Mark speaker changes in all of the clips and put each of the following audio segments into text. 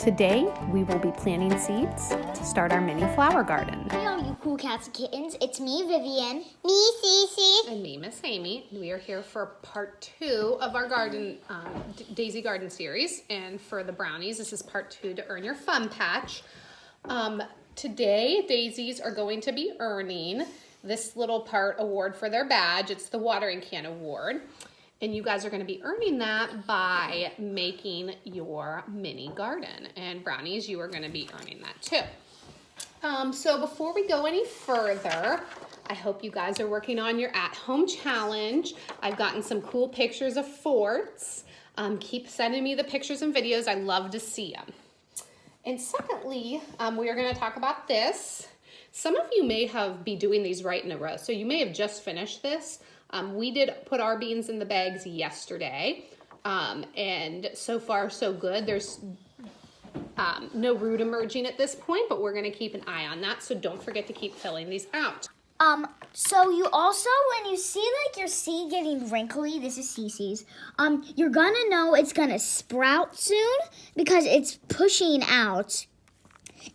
Speaker 1: Today, we will be planting seeds to start our mini flower garden.
Speaker 2: Hey all you cool cats and kittens, it's me Vivian, me Cece,
Speaker 1: And me, Miss Amy. We are here for part 2 of our garden, Daisy Garden series. And for the brownies, this is part 2 to earn your fun patch. Today, daisies are going to be earning this little part award for their badge. It's the watering can award. And you guys are going to be earning that by making your mini garden. And brownies, you are going to be earning that too. So before we go any further, I hope you guys are working on your at-home challenge. I've gotten some cool pictures of forts. Keep sending me the pictures and videos. I love to see them. And secondly, we are going to talk about this. Some of you may be doing these right in a row. So you may have just finished this. We did put our beans in the bags yesterday, and so far so good. There's no root emerging at this point, but we're going to keep an eye on that, so don't forget to keep filling these out.
Speaker 2: so you also, when you see like your seed getting wrinkly, this is Cece's, you're gonna know it's gonna sprout soon because it's pushing out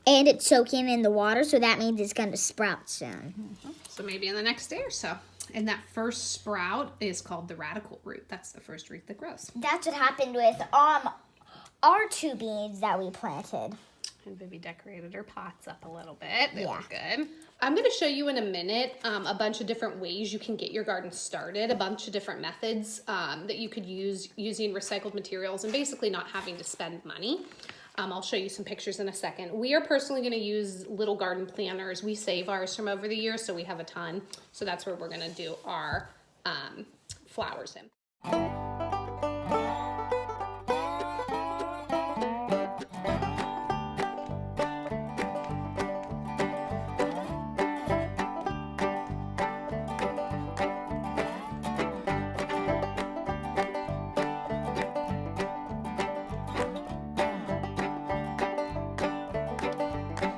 Speaker 2: and it's soaking in the water, so that means it's gonna sprout soon.
Speaker 1: So maybe in the next day or so. And that first sprout is called the radical root. That's the first root that grows.
Speaker 2: That's what happened with our 2 beans that we planted.
Speaker 1: And Vivi decorated her pots up a little bit. They look good. I'm going to show you in a minute a bunch of different ways you can get your garden started, a bunch of different methods that you could use using recycled materials and basically not having to spend money. I'll show you some pictures in a second. We are personally going to use little garden planners. We save ours from over the years, so we have a ton. So that's where we're going to do our flowers in.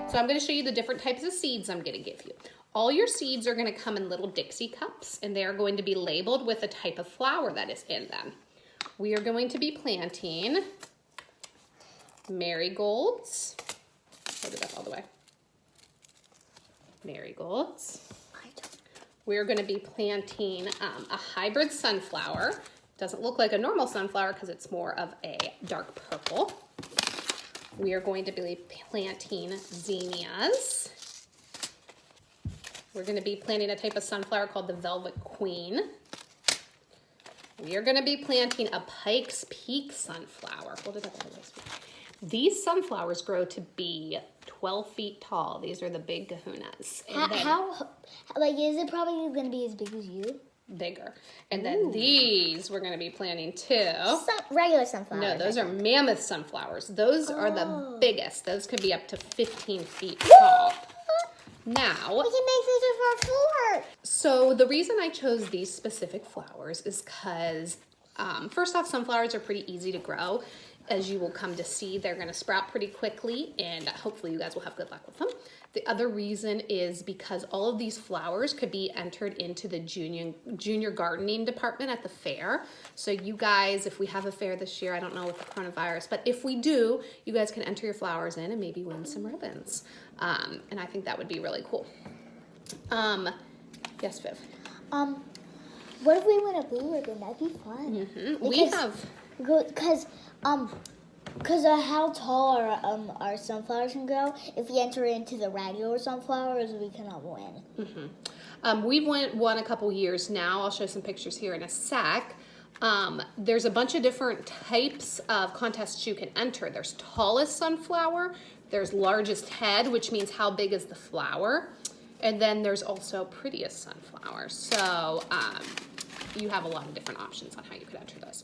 Speaker 1: So I'm going to show you the different types of seeds I'm going to give you. All your seeds are going to come in little Dixie cups, and they are going to be labeled with the type of flower that is in them. We are going to be planting marigolds. Hold it up all the way. Marigolds. We're going to be planting a hybrid sunflower. Doesn't look like a normal sunflower because it's more of a dark purple. We are going to be planting zinnias. We're going to be planting a type of sunflower called the Velvet Queen. We are going to be planting a Pikes Peak sunflower. Hold it up. These sunflowers grow to be 12 feet tall. These are the big kahunas.
Speaker 2: Is it probably going to be as big as you?
Speaker 1: Bigger. And then these we're going to be planting too.
Speaker 2: Regular sunflowers.
Speaker 1: No, those are mammoth sunflowers. Those are the biggest. Those could be up to 15 feet tall. Now,
Speaker 2: we can make these with our fort.
Speaker 1: So the reason I chose these specific flowers is because, first off, sunflowers are pretty easy to grow. As you will come to see, they're going to sprout pretty quickly, and hopefully you guys will have good luck with them. The other reason is because all of these flowers could be entered into the junior gardening department at the fair. So you guys, if we have a fair this year, I don't know with the coronavirus, but if we do, you guys can enter your flowers in and maybe win some ribbons. And I think that would be really cool. Yes, Viv?
Speaker 2: What if we win a blue ribbon? That'd be fun. Because of how tall our sunflowers can grow, if we enter into the regular sunflowers, we cannot win.
Speaker 1: We've won a couple years now. I'll show some pictures here in a sec. There's a bunch of different types of contests you can enter. There's tallest sunflower. There's largest head, which means how big is the flower. And then there's also prettiest sunflower. So you have a lot of different options on how you could enter those.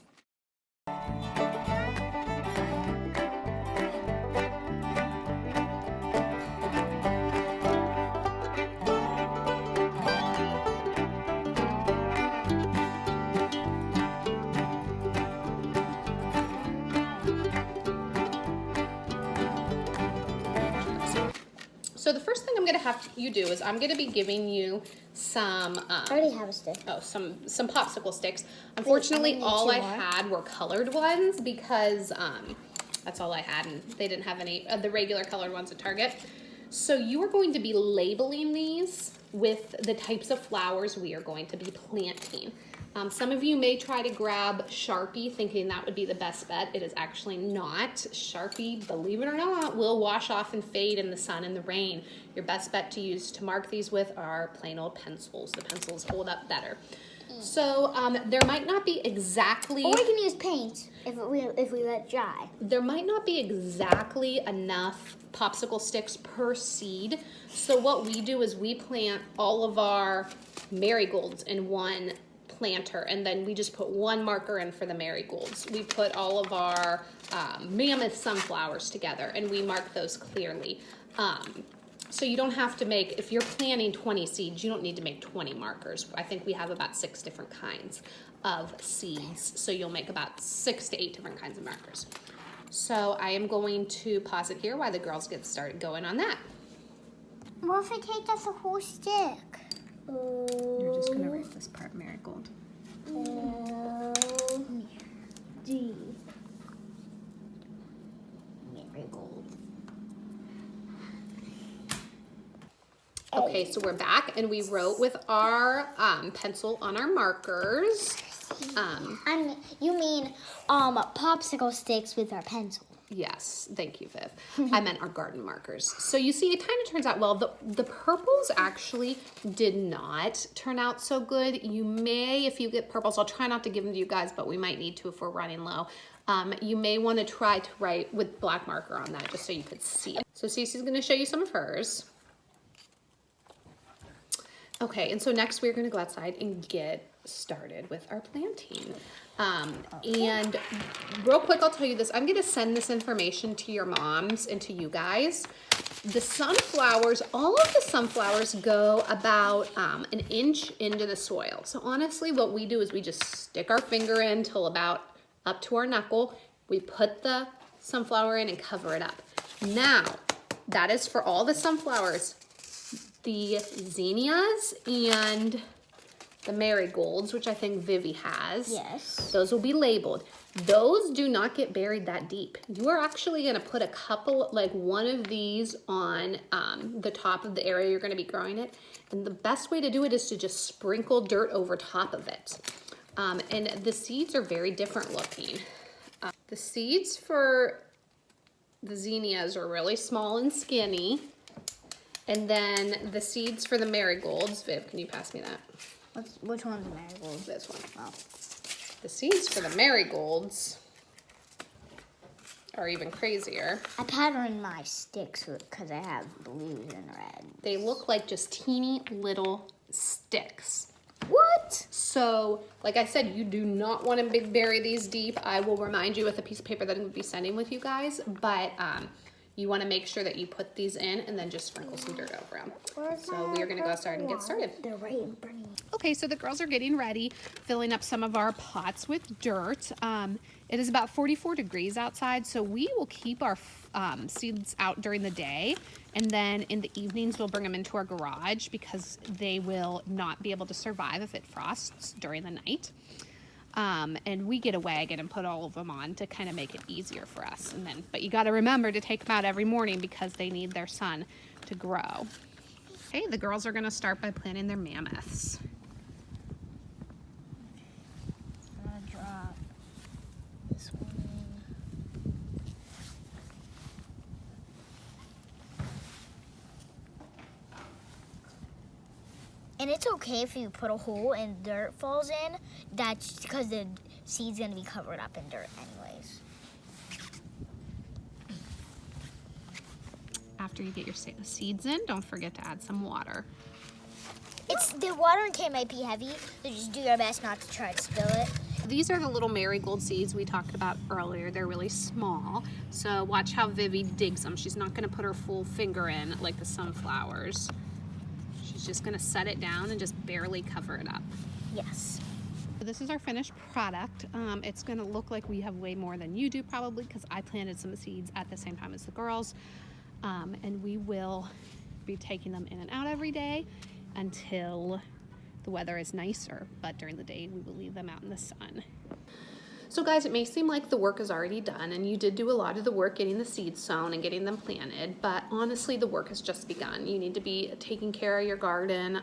Speaker 1: So the first thing I'm going to have you do is I'm going to be giving you some...
Speaker 2: I already have a stick.
Speaker 1: Oh, some popsicle sticks. Unfortunately, all I had were colored ones because That's all I had, and they didn't have any of the regular colored ones at Target. So you are going to be labeling these with the types of flowers we are going to be planting. Some of you may try to grab Sharpie thinking that would be the best bet. It is actually not. Sharpie, believe it or not, will wash off and fade in the sun and the rain. Your best bet to use to mark these with are plain old pencils. The pencils hold up better. So there might not be exactly...
Speaker 2: Or we can use paint if we let it dry.
Speaker 1: There might not be exactly enough popsicle sticks per seed. So what we do is we plant all of our marigolds in one planter, and then we just put one marker in for the marigolds. We put all of our mammoth sunflowers together, and we mark those clearly. So you don't have to make, if you're planting 20 seeds, you don't need to make 20 markers. I think we have about 6 different kinds of seeds. So you'll make about 6 to 8 different kinds of markers. So I am going to pause it here while the girls get started going on that.
Speaker 2: What if it takes us a whole stick?
Speaker 1: You're just going to write this part, marigold.
Speaker 2: D. Marigold.
Speaker 1: Okay, so we're back, and we wrote with our pencil on our markers.
Speaker 2: You mean popsicle sticks with our pencil?
Speaker 1: Yes, thank you, Viv. I meant our garden markers. So you see, it kind of turns out, well, the purples actually did not turn out so good. You may, if you get purples, I'll try not to give them to you guys, but we might need to if we're running low. You may want to try to write with black marker on that just so you could see it. So Cece's going to show you some of hers. Okay, and so next we're going to go outside and get started with our planting. And real quick, I'll tell you this. I'm going to send this information to your moms and to you guys. The sunflowers, all of the sunflowers go about an inch into the soil. So honestly, what we do is we just stick our finger in till about up to our knuckle. We put the sunflower in and cover it up. Now, that is for all the sunflowers. The zinnias and the marigolds, which I think Vivi has.
Speaker 2: Yes.
Speaker 1: Those will be labeled. Those do not get buried that deep. You are actually going to put a couple, like one of these on the top of the area you're going to be growing it. And the best way to do it is to just sprinkle dirt over top of it. And the seeds are very different looking. The seeds for the zinnias are really small and skinny. And then the seeds for the marigolds, Viv, can you pass me that?
Speaker 2: Which one's the marigold?
Speaker 1: This one.
Speaker 2: Oh.
Speaker 1: The seeds for the marigolds are even crazier.
Speaker 2: I patterned my sticks because I have blues and red.
Speaker 1: They look like just teeny little sticks.
Speaker 2: What?
Speaker 1: So, like I said, you do not want to bury these deep. I will remind you with a piece of paper that I will be sending with you guys, but you want to make sure that you put these in and then just sprinkle some dirt over them. So we are going to go outside and get started.
Speaker 2: They're right in front of me.
Speaker 1: Okay, so the girls are getting ready, filling up some of our pots with dirt. It is about 44 degrees outside, so we will keep our seeds out during the day, and then in the evenings we'll bring them into our garage because they will not be able to survive if it frosts during the night. And we get a wagon and put all of them on to kind of make it easier for us. And then, but you got to remember to take them out every morning because they need their sun to grow. Okay, the girls are going to start by planting their mammoths.
Speaker 2: I'm gonna drop this one. And it's okay if you put a hole and dirt falls in. That's because the seed's gonna be covered up in dirt anyways.
Speaker 1: After you get your seeds in, don't forget to add some water.
Speaker 2: The watering can might be heavy, so just do your best not to try to spill it.
Speaker 1: These are the little marigold seeds we talked about earlier. They're really small. So watch how Vivi digs them. She's not gonna put her full finger in like the sunflowers. She's just gonna set it down and just barely cover it up.
Speaker 2: Yes.
Speaker 1: This is our finished product. It's gonna look like we have way more than you do probably because I planted some seeds at the same time as the girls. And we will be taking them in and out every day until the weather is nicer, but during the day we will leave them out in the sun. So guys, it may seem like the work is already done and you did do a lot of the work getting the seeds sown and getting them planted, but honestly the work has just begun. You need to be taking care of your garden,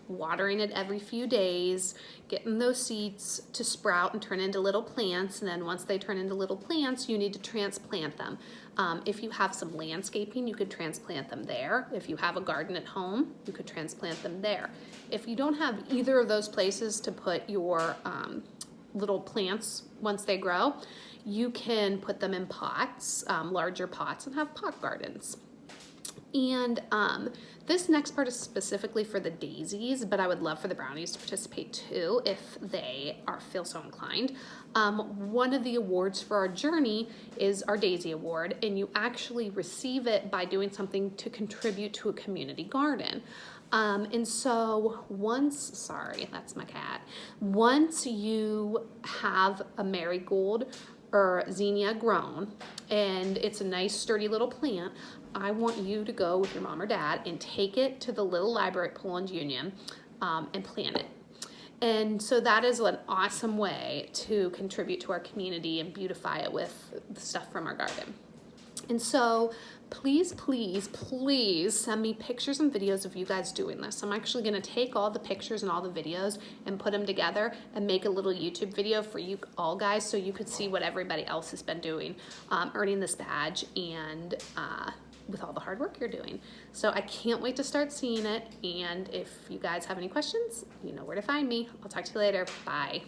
Speaker 1: watering it every few days, getting those seeds to sprout and turn into little plants, and then once they turn into little plants, you need to transplant them. If you have some landscaping, you could transplant them there. If you have a garden at home, you could transplant them there. If you don't have either of those places to put your little plants once they grow, you can put them in pots, larger pots, and have pot gardens. And this next part is specifically for the daisies, but I would love for the brownies to participate too if they feel so inclined. One of the awards for our journey is our Daisy Award, and you actually receive it by doing something to contribute to a community garden. And so sorry, that's my cat. Once you have a marigold or zinnia grown and it's a nice sturdy little plant, I want you to go with your mom or dad and take it to the little library at Poland Union and plant it. And so that is an awesome way to contribute to our community and beautify it with the stuff from our garden. And so please, please, please send me pictures and videos of you guys doing this. I'm actually gonna take all the pictures and all the videos and put them together and make a little YouTube video for you all guys so you could see what everybody else has been doing, earning this badge and with all the hard work you're doing. So I can't wait to start seeing it. And if you guys have any questions, you know where to find me. I'll talk to you later. Bye.